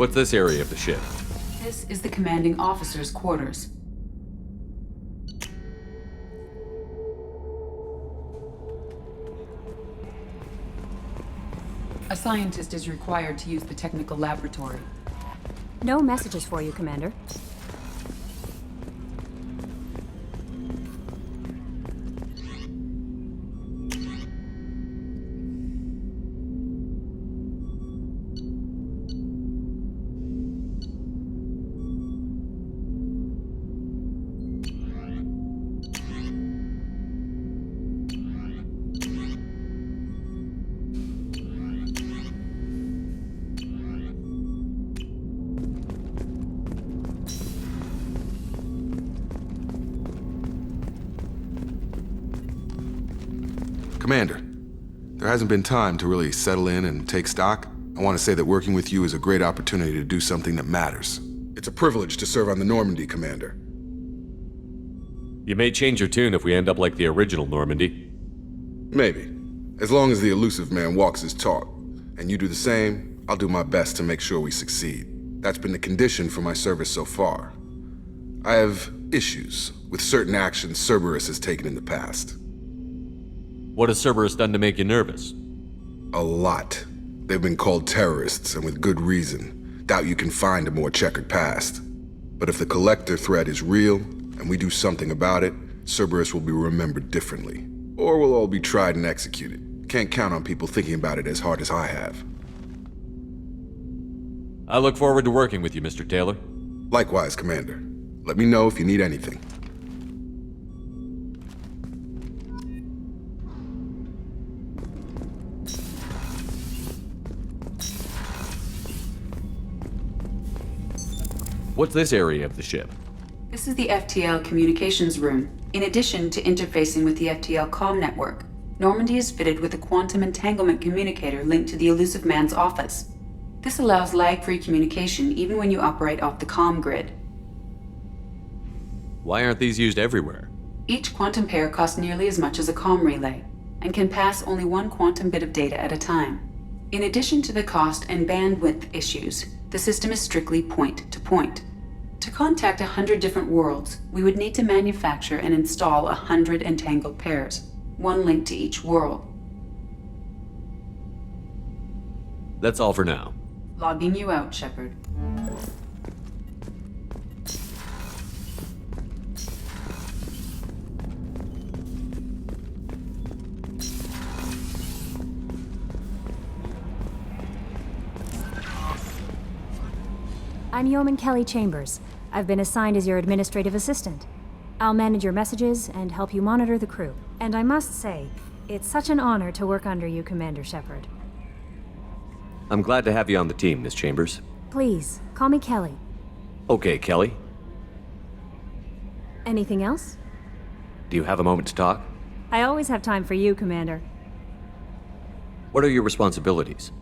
What's this area of the ship? This is the commanding officer's quarters. A scientist is required to use the technical laboratory. No messages for you, Commander. Commander, there hasn't been time to really settle in and take stock. I want to say that working with you is a great opportunity to do something that matters. It's a privilege to serve on the Normandy, Commander. You may change your tune if we end up like the original Normandy. Maybe. As long as the elusive man walks his talk, and you do the same, I'll do my best to make sure we succeed. That's been the condition for my service so far. I have issues with certain actions Cerberus has taken in the past. What has Cerberus done to make you nervous? A lot. They've been called terrorists, and with good reason. Doubt you can find a more checkered past. But if the Collector threat is real, and we do something about it, Cerberus will be remembered differently. Or we'll all be tried and executed. Can't count on people thinking about it as hard as I have. I look forward to working with you, Mr. Taylor. Likewise, Commander. Let me know if you need anything. What's this area of the ship? This is the FTL communications room. In addition to interfacing with the FTL comm network, Normandy is fitted with a quantum entanglement communicator linked to the elusive man's office. This allows lag-free communication even when you operate off the comm grid. Why aren't these used everywhere? Each quantum pair costs nearly as much as a comm relay, and can pass only one quantum bit of data at a time. In addition to the cost and bandwidth issues, the system is strictly point-to-point. To contact 100 different worlds, we would need to manufacture and install 100 entangled pairs, one link to each world. That's all for now. Logging you out, Shepard. I'm Yeoman Kelly Chambers. I've been assigned as your administrative assistant. I'll manage your messages and help you monitor the crew. And I must say, it's such an honor to work under you, Commander Shepard. I'm glad to have you on the team, Miss Chambers. Please, call me Kelly. Okay, Kelly. Anything else? Do you have a moment to talk? I always have time for you, Commander. What are your responsibilities?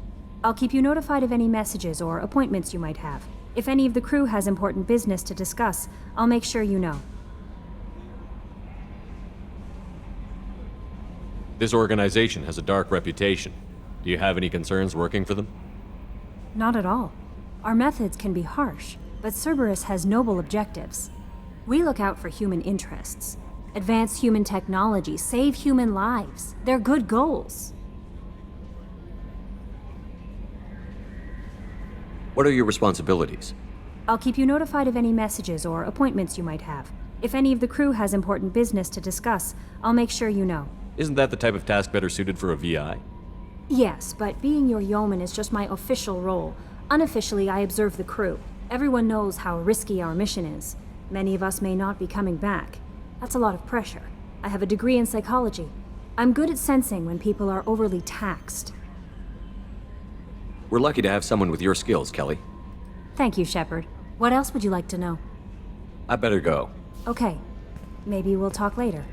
I'll keep you notified of any messages or appointments you might have. If any of the crew has important business to discuss, I'll make sure you know. This organization has a dark reputation. Do you have any concerns working for them? Not at all. Our methods can be harsh, but Cerberus has noble objectives. We look out for human interests, advance human technology, save human lives. They're good goals. What are your responsibilities? I'll keep you notified of any messages or appointments you might have. If any of the crew has important business to discuss, I'll make sure you know. Isn't that the type of task better suited for a VI? Yes, but being your yeoman is just my official role. Unofficially, I observe the crew. Everyone knows how risky our mission is. Many of us may not be coming back. That's a lot of pressure. I have a degree in psychology. I'm good at sensing when people are overly taxed. We're lucky to have someone with your skills, Kelly. Thank you, Shepard. What else would you like to know? I better go. Okay. Maybe we'll talk later.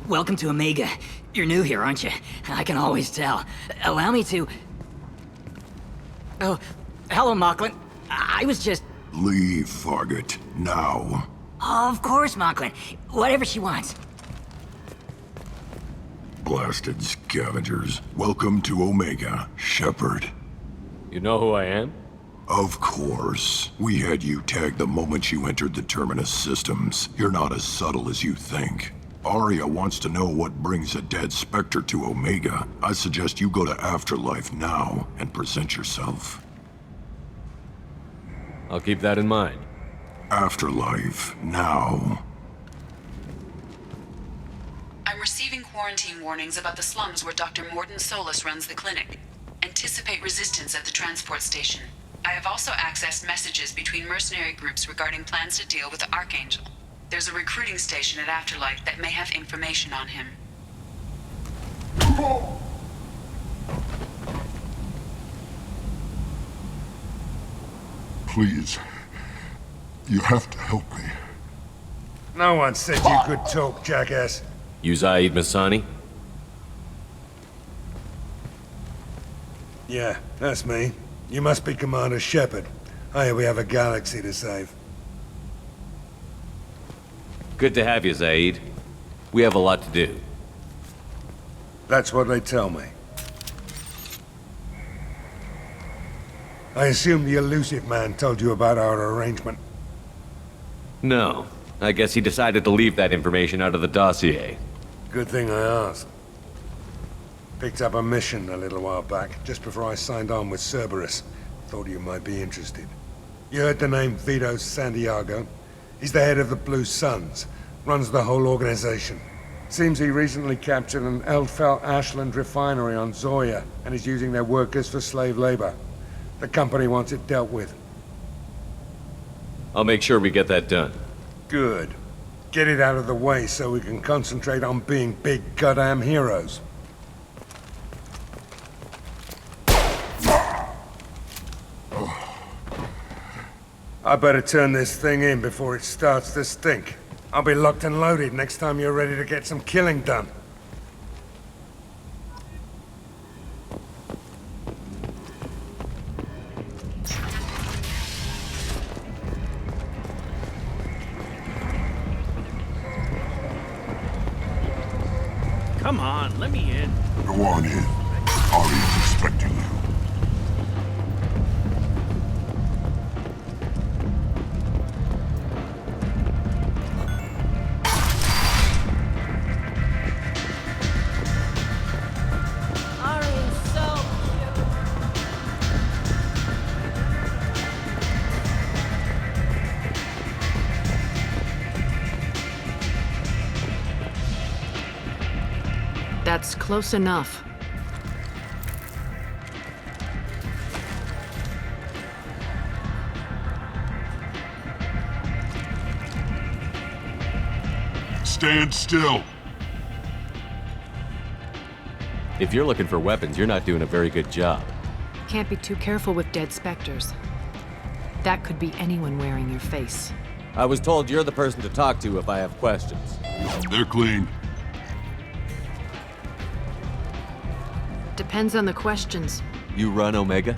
Welcome to Omega. You're new here, aren't you? I can always tell. Allow me to... Oh, hello, Mocklin. I was just... Leave, Fargate. Now. Of course, Mocklin. Whatever she wants. Blasted scavengers. Welcome to Omega, Shepard. You know who I am? Of course. We had you tagged the moment you entered the Terminus systems. You're not as subtle as you think. Arya wants to know what brings a dead Spectre to Omega. I suggest you go to Afterlife now and present yourself. I'll keep that in mind. Afterlife now. I'm receiving quarantine warnings about the slums where Dr. Mordin Solus runs the clinic. Anticipate resistance at the transport station. I have also accessed messages between mercenary groups regarding plans to deal with the Archangel. There's a recruiting station at Afterlife that may have information on him. Please. You have to help me. No one said you could talk, jackass. You Zaid Masani? Yeah, that's me. You must be Commander Shepard. Hey, we have a galaxy to save. Good to have you, Zaid. We have a lot to do. That's what they tell me. I assume the elusive man told you about our arrangement. No. I guess he decided to leave that information out of the dossier. Good thing I asked. Picked up a mission a little while back, just before I signed on with Cerberus. Thought you might be interested. You heard the name Vito Santiago? He's the head of the Blue Suns, runs the whole organization. Seems he recently captured an Eldfell Ashland refinery on Zoya, and is using their workers for slave labor. The company wants it dealt with. I'll make sure we get that done. Good. Get it out of the way so we can concentrate on being big goddamn heroes. I better turn this thing in before it starts to stink. I'll be locked and loaded next time you're ready to get some killing done. Come on, let me in. Go on in. Arya's expecting you. That's close enough. Stand still. If you're looking for weapons, you're not doing a very good job. Can't be too careful with dead specters. That could be anyone wearing your face. I was told you're the person to talk to if I have questions. They're clean. Depends on the questions. You run Omega?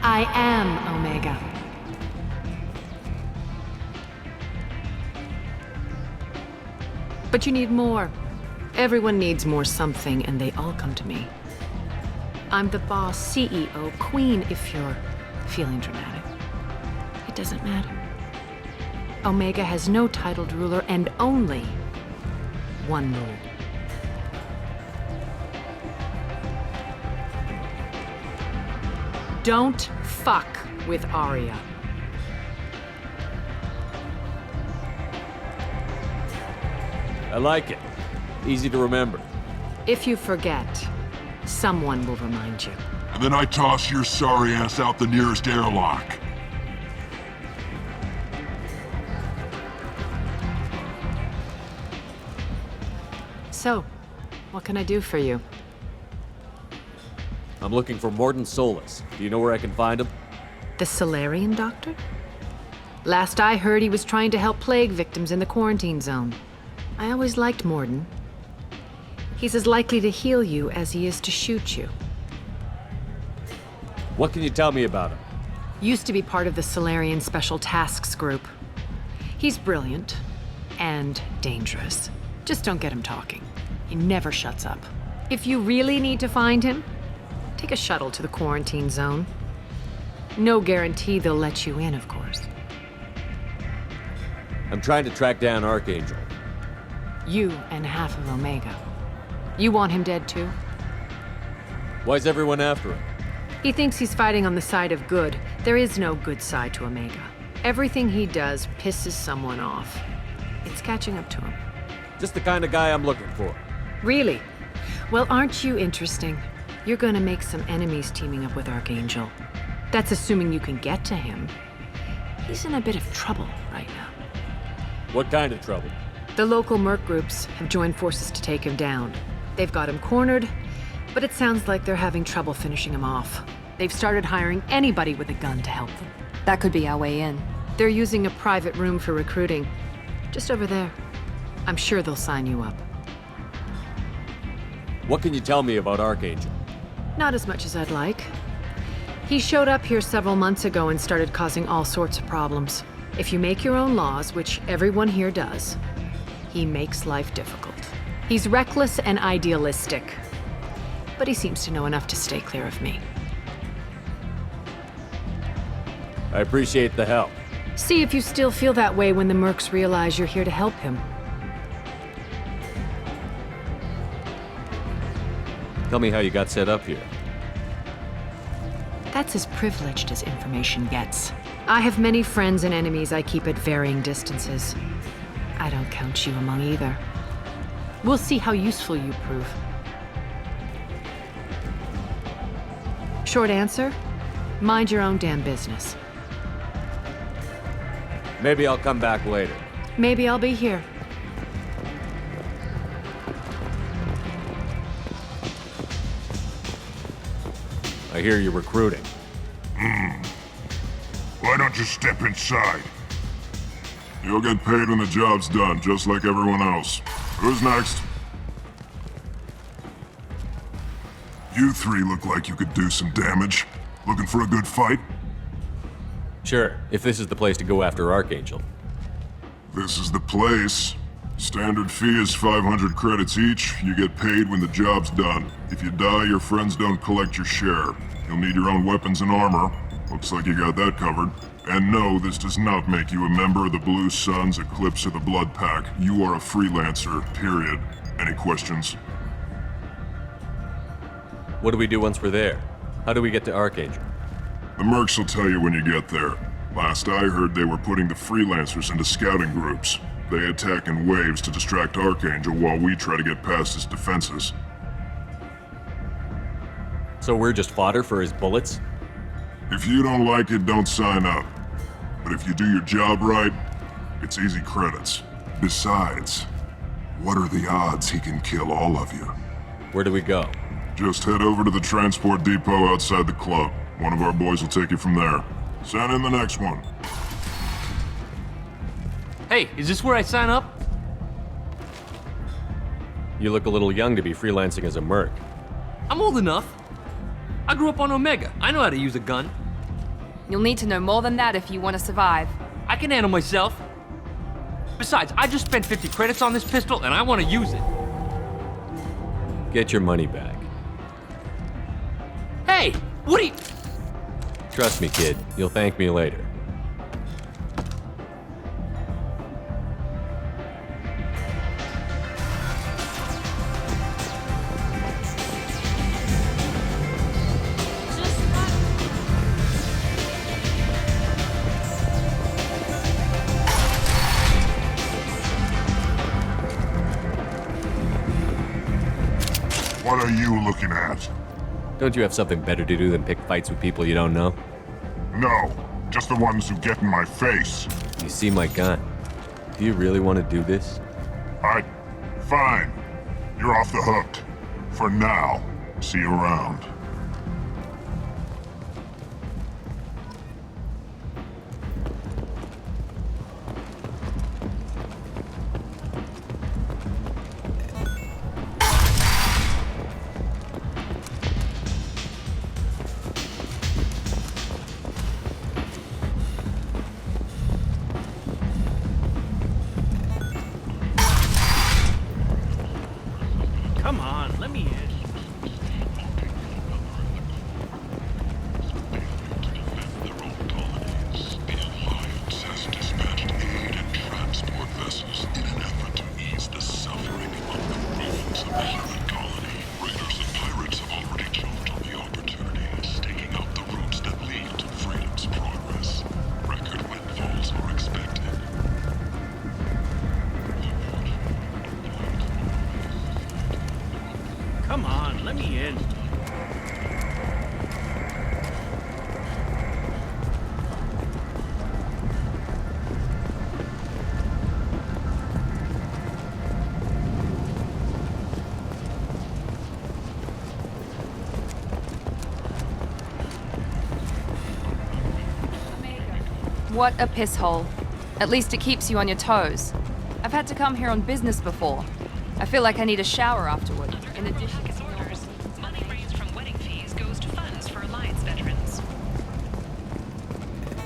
I am Omega. But you need more. Everyone needs more something, and they all come to me. I'm the boss, CEO, queen, if you're feeling dramatic. It doesn't matter. Omega has no titled ruler and only one rule. Don't fuck with Arya. I like it. Easy to remember. If you forget, someone will remind you. And then I toss your sorry ass out the nearest airlock. So, what can I do for you? I'm looking for Mordin Solus. Do you know where I can find him? The Solarian doctor? Last I heard, he was trying to help plague victims in the quarantine zone. I always liked Morden. He's as likely to heal you as he is to shoot you. What can you tell me about him? Used to be part of the Solarian Special Tasks Group. He's brilliant and dangerous. Just don't get him talking. He never shuts up. If you really need to find him, take a shuttle to the quarantine zone. No guarantee they'll let you in, of course. I'm trying to track down Archangel. You and half of Omega. You want him dead too? Why's everyone after him? He thinks he's fighting on the side of good. There is no good side to Omega. Everything he does pisses someone off. It's catching up to him. Just the kind of guy I'm looking for. Really? Well, aren't you interesting? You're gonna make some enemies teaming up with Archangel. That's assuming you can get to him. He's in a bit of trouble right now. What kind of trouble? The local merc groups have joined forces to take him down. They've got him cornered, but it sounds like they're having trouble finishing him off. They've started hiring anybody with a gun to help them. That could be our way in. They're using a private room for recruiting. Just over there. I'm sure they'll sign you up. What can you tell me about Archangel? Not as much as I'd like. He showed up here several months ago and started causing all sorts of problems. If you make your own laws, which everyone here does, he makes life difficult. He's reckless and idealistic, but he seems to know enough to stay clear of me. I appreciate the help. See if you still feel that way when the mercs realize you're here to help him. Tell me how you got set up here. That's as privileged as information gets. I have many friends and enemies I keep at varying distances. I don't count you among either. We'll see how useful you prove. Short answer? Mind your own damn business. Maybe I'll come back later. Maybe I'll be here. I hear you're recruiting. Why don't you step inside? You'll get paid when the job's done, just like everyone else. Who's next? You three look like you could do some damage. Looking for a good fight? Sure, if this is the place to go after Archangel. This is the place. Standard fee is 500 credits each. You get paid when the job's done. If you die, your friends don't collect your share. You'll need your own weapons and armor. Looks like you got that covered. And no, this does not make you a member of the Blue Suns, Eclipse, or the Blood Pack. You are a freelancer, period. Any questions? What do we do once we're there? How do we get to Archangel? The mercs will tell you when you get there. Last I heard, they were putting the freelancers into scouting groups. They attack in waves to distract Archangel while we try to get past his defenses. So we're just fodder for his bullets? If you don't like it, don't sign up. But if you do your job right, it's easy credits. Besides, what are the odds he can kill all of you? Where do we go? Just head over to the transport depot outside the club. One of our boys will take you from there. Send in the next one. Hey, is this where I sign up? You look a little young to be freelancing as a merc. I'm old enough. I grew up on Omega. I know how to use a gun. You'll need to know more than that if you want to survive. I can handle myself. Besides, I just spent 50 credits on this pistol and I want to use it. Get your money back. Hey, what are you... Trust me, kid. You'll thank me later. What are you looking at? Don't you have something better to do than pick fights with people you don't know? No, just the ones who get in my face. You see my gun. Do you really want to do this? Fine. You're off the hook. For now. See you around. Let me in. What a piss hole. At least it keeps you on your toes. I've had to come here on business before. I feel like I need a shower afterward. In addition to orders, money raised from wedding fees goes to funds for Alliance veterans.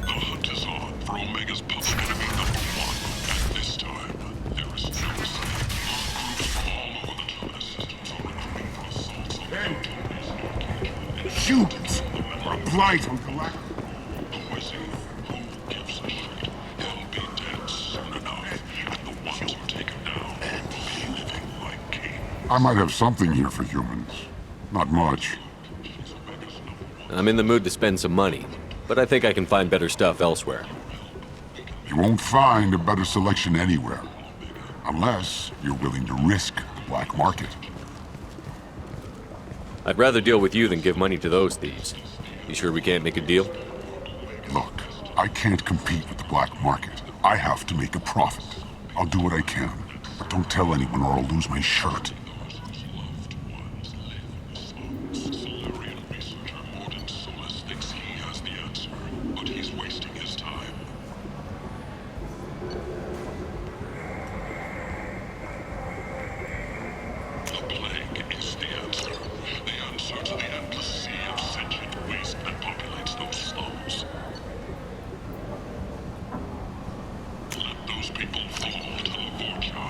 The hunt is on for Omega's public enemy #1. At this time, there is no escape. Groups from all over the Terminus systems are recruiting for assaults on the Shoot! Or a blight on Galactica. Poison. Who gives a shit? He'll be dead soon enough, and the ones who take him down will be living like kings. I might have something here for humans. Not much. I'm in the mood to spend some money, but I think I can find better stuff elsewhere. You won't find a better selection anywhere. Unless you're willing to risk the black market. I'd rather deal with you than give money to those thieves. You sure we can't make a deal? Look, I can't compete with the black market. I have to make a profit. I'll do what I can, but don't tell anyone or I'll lose my shirt. Solarian researcher Mordin Solus thinks he has the answer, but he's wasting his time. The plague is the answer. The answer to the endless sea of sentient waste that populates those slums. Let those people fall to the Vorcha.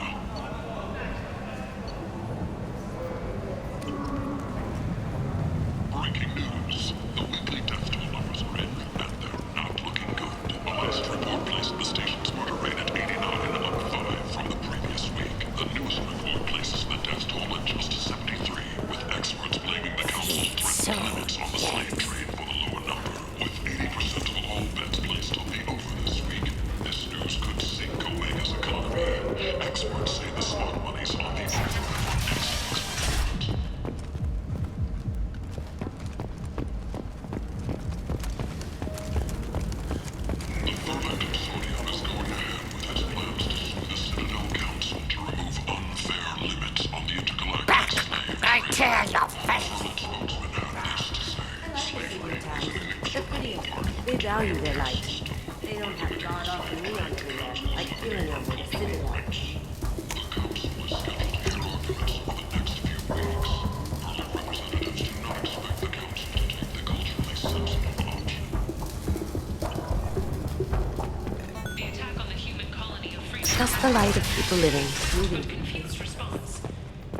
Breaking news. The weekly death toll numbers are in, and they're not looking good. The last report placed the station's murder rate at 89, up 5 from the previous week. The newest report places the death toll at just 73, with experts blaming the council's threat limits on the slave trade for the lower number. With 80% of all bets placed on the over this week, this news could sink Omega's economy. Experts say the smart money's on the over for next week's report. The Vermin Consortium is going ahead with its plans to sue the Citadel Council to remove unfair limits on the intergalactic slave trade. I tear your face! Several spokesmen had this to say. Slavery is an inexorable They value their life. They don't have God off the neon to them, like Helium with a Citadel. The council is scheduled to hear arguments over the next few weeks. Early representatives do not expect the council to take the culturally sensitive option. The attack on the human colony of Freeman Just the light of people living, moving. confused response.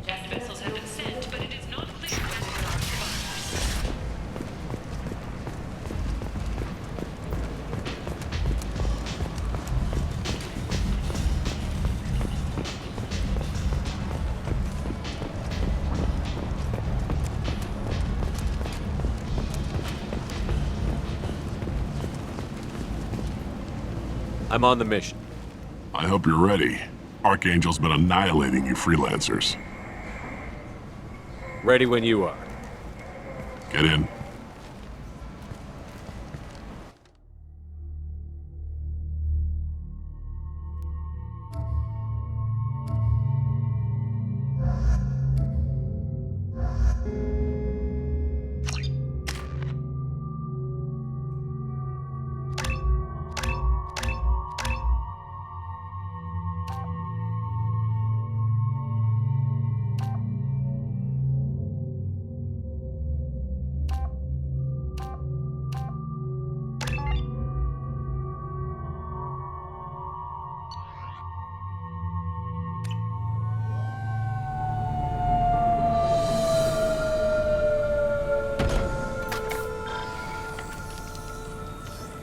Test vessels have been sent, but it is not clear whether there are survivors. I'm on the mission. I hope you're ready. Archangel's been annihilating you freelancers. Ready when you are. Get in.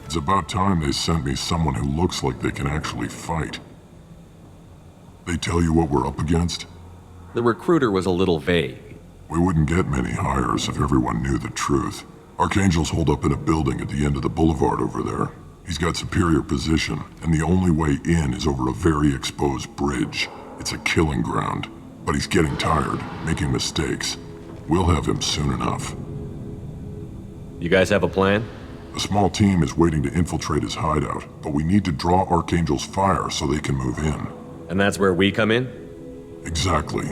It's about time they sent me someone who looks like they can actually fight. They tell you what we're up against? The recruiter was a little vague. We wouldn't get many hires if everyone knew the truth. Archangel's holed up in a building at the end of the boulevard over there. He's got superior position, and the only way in is over a very exposed bridge. It's a killing ground, but he's getting tired, making mistakes. We'll have him soon enough. You guys have a plan? A small team is waiting to infiltrate his hideout, but we need to draw Archangel's fire so they can move in. And that's where we come in? Exactly.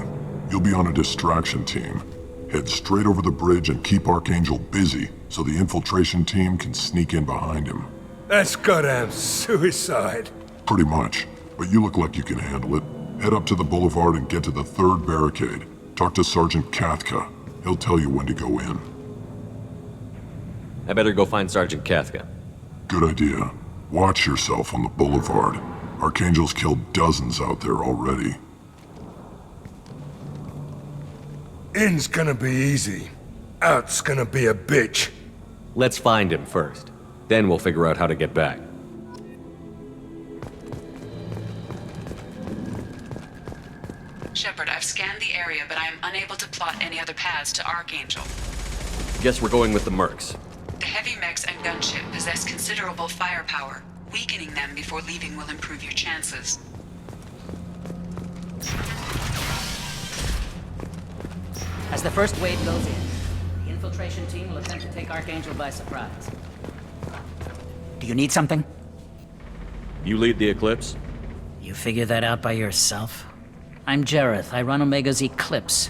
You'll be on a distraction team. Head straight over the bridge and keep Archangel busy so the infiltration team can sneak in behind him. That's goddamn suicide. Pretty much, but you look like you can handle it. Head up to the boulevard and get to the third barricade. Talk to Sergeant Kathka. He'll tell you when to go in. I better go find Sergeant Kathka. Good idea. Watch yourself on the boulevard. Archangel's killed dozens out there already. In's gonna be easy. Out's gonna be a bitch. Let's find him first. Then we'll figure out how to get back. Shepard, I've scanned the area, but I am unable to plot any other paths to Archangel. Guess we're going with the mercs. The heavy mechs and gunship possess considerable firepower. Weakening them before leaving will improve your chances. As the first wave goes in, the infiltration team will attempt to take Archangel by surprise. Do you need something? You lead the Eclipse? You figure that out by yourself? I'm Jareth. I run Omega's Eclipse.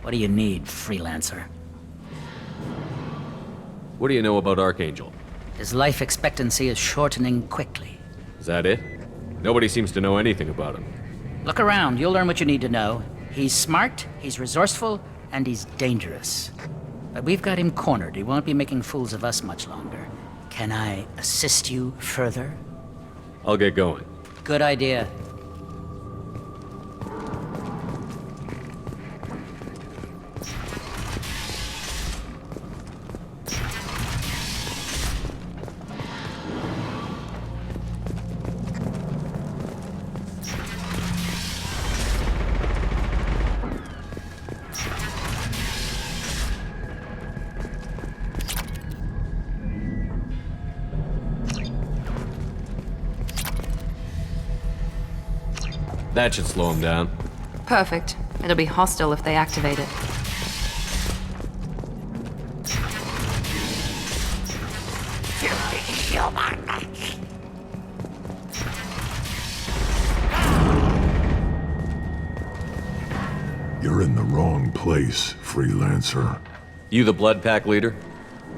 What do you need, freelancer? What do you know about Archangel? His life expectancy is shortening quickly. Is that it? Nobody seems to know anything about him. Look around. You'll learn what you need to know. He's smart, he's resourceful, and he's dangerous. But we've got him cornered. He won't be making fools of us much longer. Can I assist you further? I'll get going. Good idea. That should slow him down. Perfect. It'll be hostile if they activate it. You're in the wrong place, freelancer. You the Blood Pack leader?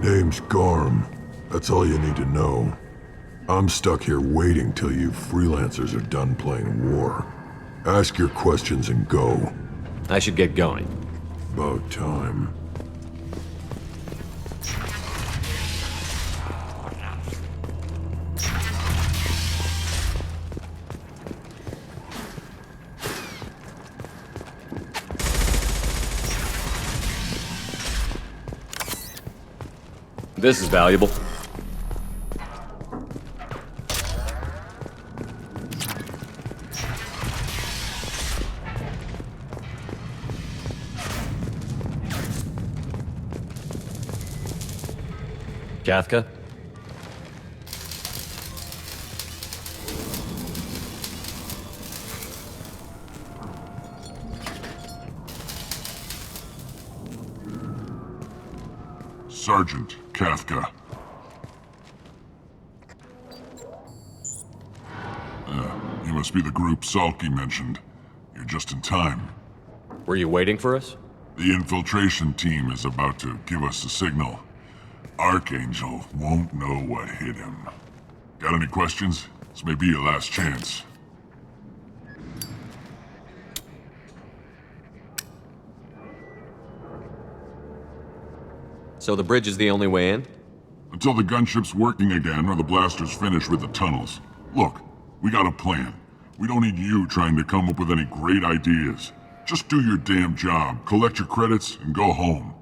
Name's Garm. That's all you need to know. I'm stuck here waiting till you freelancers are done playing war. Ask your questions and go. I should get going. About time. This is valuable. Kathka? Sergeant Kathka. You must be the group Salky mentioned. You're just in time. Were you waiting for us? The infiltration team is about to give us a signal. Archangel won't know what hit him. Got any questions? This may be your last chance. So the bridge is the only way in? Until the gunship's working again or the blasters finish with the tunnels. Look, we got a plan. We don't need you trying to come up with any great ideas. Just do your damn job, collect your credits, and go home.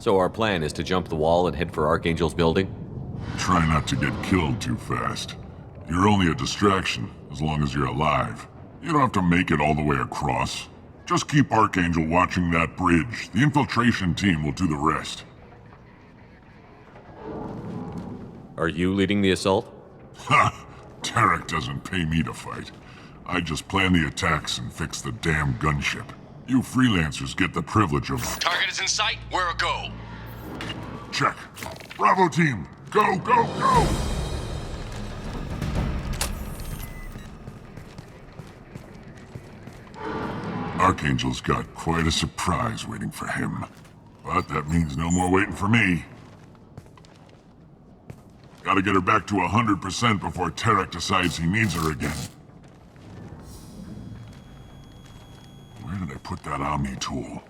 So our plan is to jump the wall and head for Archangel's building? Try not to get killed too fast. You're only a distraction, as long as you're alive. You don't have to make it all the way across. Just keep Archangel watching that bridge. The infiltration team will do the rest. Are you leading the assault? Ha! Tarek doesn't pay me to fight. I just plan the attacks and fix the damn gunship. You freelancers get the privilege of... Target is in sight. Where a go? Check. Bravo team, go, go, go! Archangel's got quite a surprise waiting for him. But that means no more waiting for me. Gotta get her back to 100% before Tarek decides he needs her again. Where did I put that Omni tool?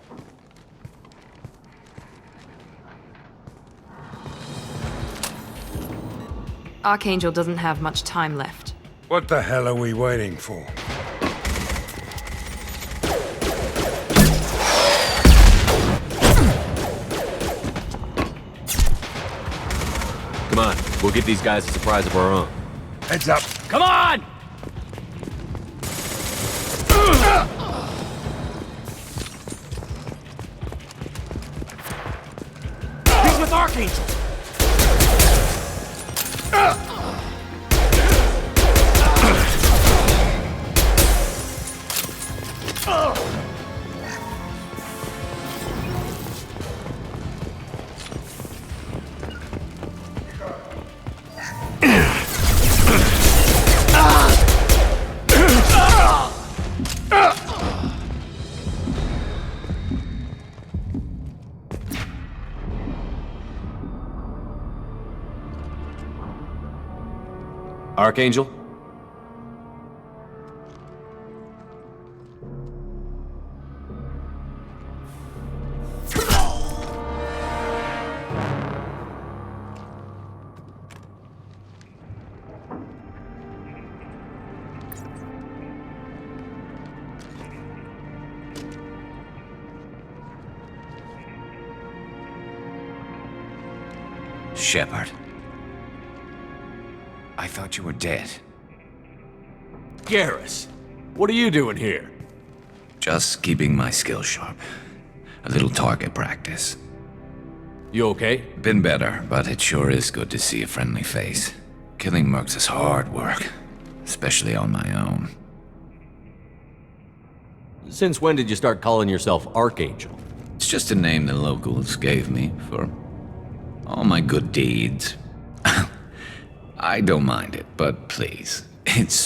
Archangel doesn't have much time left. What the hell are we waiting for? Come on, we'll give these guys a surprise of our own. Heads up! Come on! He's with Archangel! Archangel? Shepard. I thought you were dead. Garrus, what are you doing here? Just keeping my skills sharp. A little target practice. You okay? Been better, but it sure is good to see a friendly face. Killing mercs is hard work, especially on my own. Since when did you start calling yourself Archangel? It's just a name the locals gave me for all my good deeds. I don't mind it, but please, it's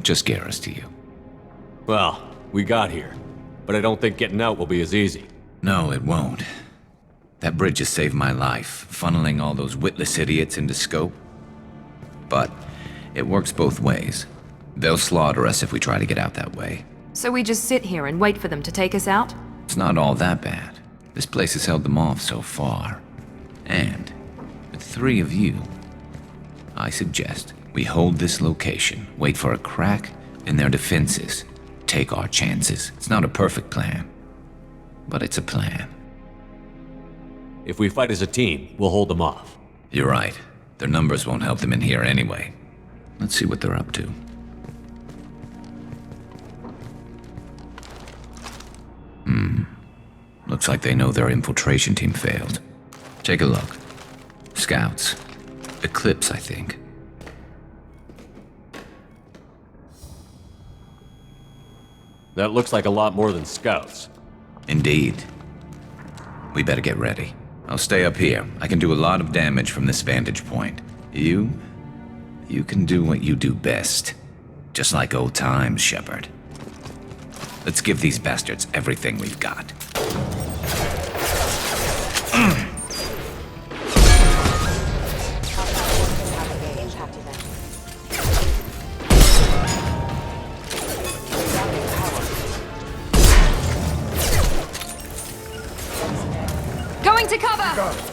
just Garrus to you. Well, we got here, but I don't think getting out will be as easy. No, it won't. That bridge has saved my life, funneling all those witless idiots into scope. But it works both ways. They'll slaughter us if we try to get out that way. So we just sit here and wait for them to take us out? It's not all that bad. This place has held them off so far. And with 3 of you, I suggest we hold this location, wait for a crack in their defenses, take our chances. It's not a perfect plan, but it's a plan. If we fight as a team, we'll hold them off. You're right. Their numbers won't help them in here anyway. Let's see what they're up to. Looks like they know their infiltration team failed. Take a look. Scouts. Eclipse, I think. That looks like a lot more than scouts. Indeed. We better get ready. I'll stay up here. I can do a lot of damage from this vantage point. You can do what you do best. Just like old times, Shepard. Let's give these bastards everything we've got. Going to cover!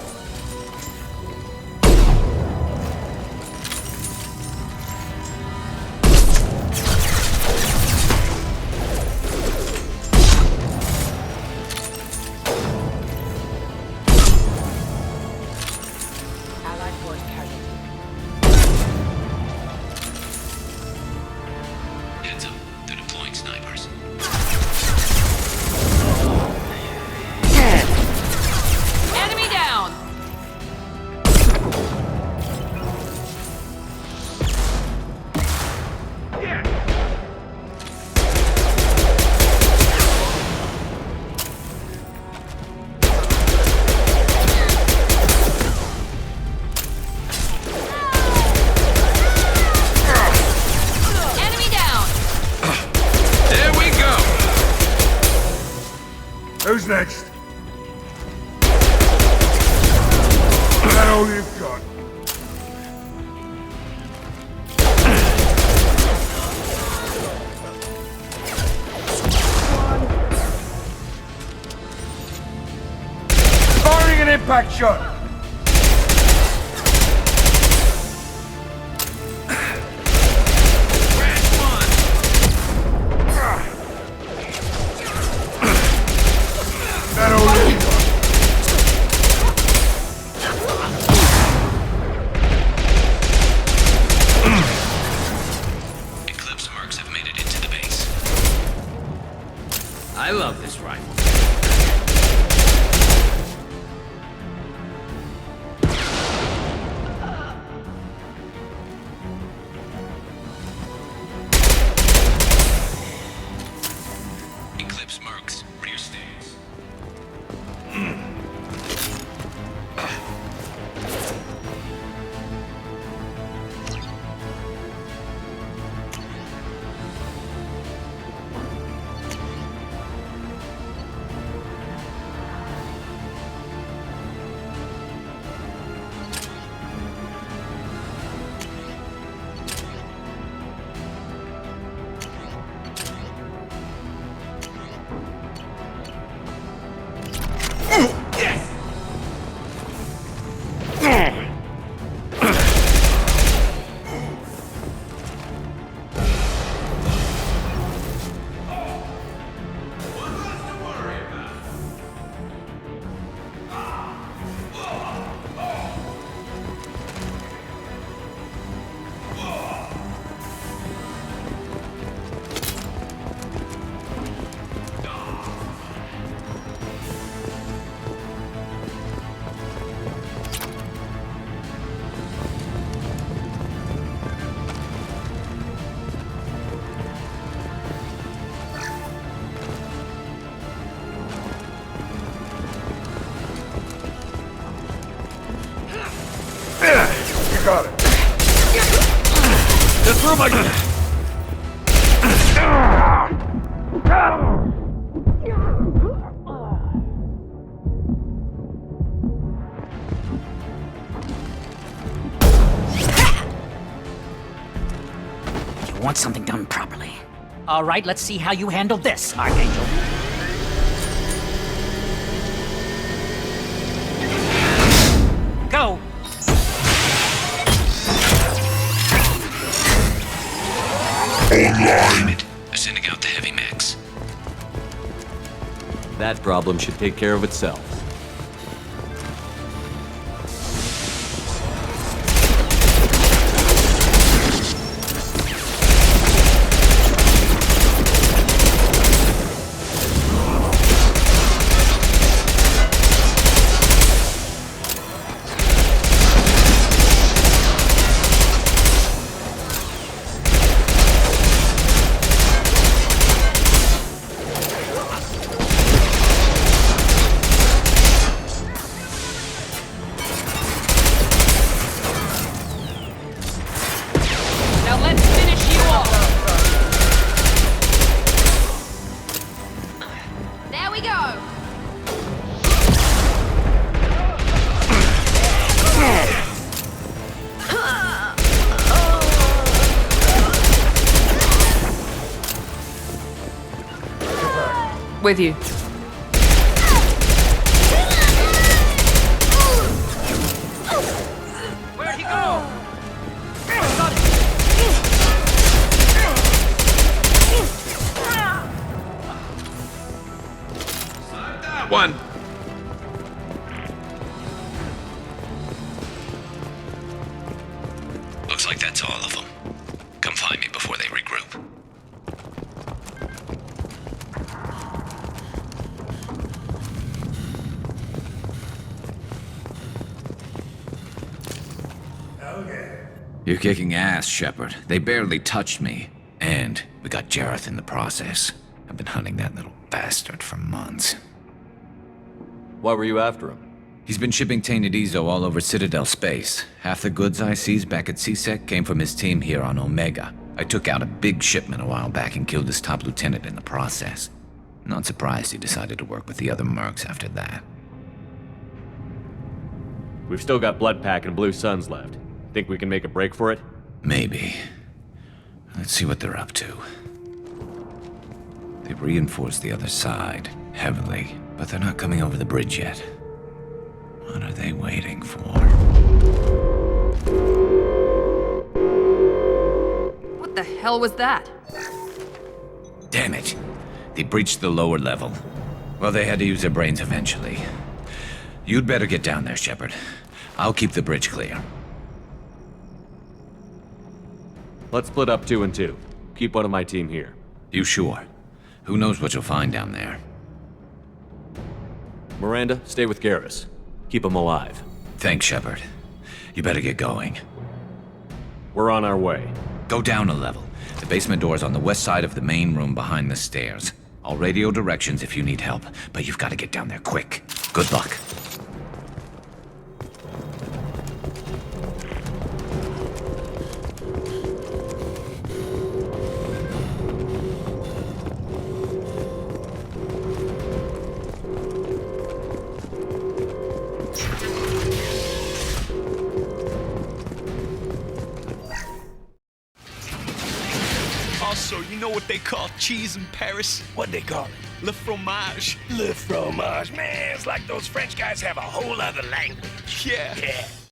Who's next? Is that all you've got? Firing an impact shot! That all you've got? Eclipse mercs have made it into the base. I love this rifle. Eclipse mercs, rear stance. You got it. Just through my... You want something done properly. All right, let's see how you handle this, Archangel. Go! Online. They're sending out the heavy mechs. That problem should take care of itself. Now let's finish you off. There we go. With you. Where'd he go? One. Looks like that's all of them. Come find me before they regroup. You're kicking ass, Shepard. They barely touched me. And we got Jareth in the process. I've been hunting that little bastard for months. Why were you after him? He's been shipping tainted Ezo all over Citadel space. Half the goods I seized back at CSEC came from his team here on Omega. I took out a big shipment a while back and killed his top lieutenant in the process. Not surprised he decided to work with the other mercs after that. We've still got Bloodpack and Blue Suns left. Think we can make a break for it? Maybe. Let's see what they're up to. They've reinforced the other side, heavily, but they're not coming over the bridge yet. What are they waiting for? What the hell was that? Damn it! They breached the lower level. Well, they had to use their brains eventually. You'd better get down there, Shepard. I'll keep the bridge clear. Let's split up 2 and 2. Keep one of my team here. You sure? Who knows what you'll find down there? Miranda, stay with Garrus. Keep him alive. Thanks, Shepard. You better get going. We're on our way. Go down a level. The basement door's on the west side of the main room behind the stairs. I'll radio directions if you need help, but you've got to get down there quick. Good luck. Also, you know what they call cheese in Paris? What they call it? Le fromage. Le fromage, man. It's like those French guys have a whole other language. Yeah.